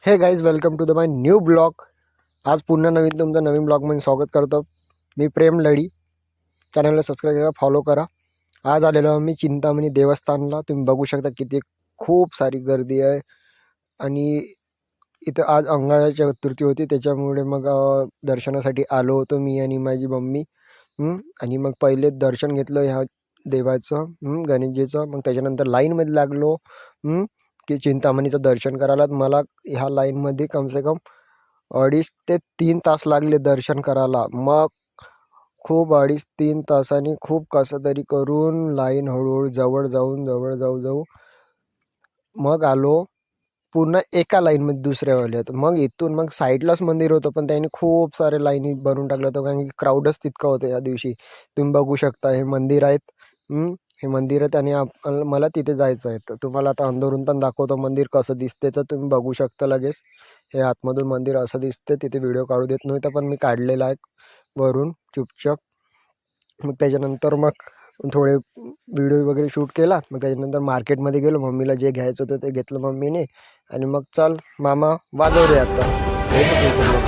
हे guys, welcome to the my new blog. आज पुन्हा तुमचं नवीन ब्लॉगमध्ये स्वागत करतो. मी प्रेम लढी. चॅनलला सबस्क्राईब करा, फॉलो करा. आज आलेलो आम्ही चिंतामणी देवस्थानला. तुम्ही बघू शकता किती खूप सारी गर्दी आहे. आणि इथं आज अंगारकी चतुर्थी होती, त्याच्यामुळे मग दर्शनासाठी आलो होतो मी आणि माझी मम्मी. आणि मग पहिले दर्शन घेतलं ह्या देवाचं, गणेशजीचं. मग त्याच्यानंतर लाईनमध्ये लागलो की चिंतामणीचं दर्शन करायला. मला ह्या लाईनमध्ये कम से कम 2.5 ते 3 तास लागले दर्शन करायला. मग खूप 2.5-3 तासांनी खूप कसं तरी करून लाईन हळूहळू जवळ जाऊ मग आलो पुन्हा एका लाईनमध्ये दुसऱ्यावाल्यात. मग इथून मग साईडलाच मंदिर होतं, पण त्यांनी खूप सारे लाईनी भरून टाकलं होतं, कारण की क्राऊडच तितकं होतं या दिवशी. तुम्ही बघू शकता हे मंदिर आहेत. हे मंदिर आहेत आणि मला तिथे जायचं आहे. तर तुम्हाला आता अंदरून पण दाखवतो मंदिर कसं दिसते, तर तुम्ही बघू शकता लगेच. हे आतमधून मंदिर असं दिसते. तिथे व्हिडिओ काढू देत नव्हता, पण मी काढलेला आहे वरून चुपचाप. मग त्याच्यानंतर मग थोडे व्हिडिओ वगैरे शूट केला. मग त्याच्यानंतर मार्केटमध्ये गेलो. मम्मीला जे घ्यायचं होतं ते घेतलं मम्मीने. आणि मग चल मामा वाजव रे आता.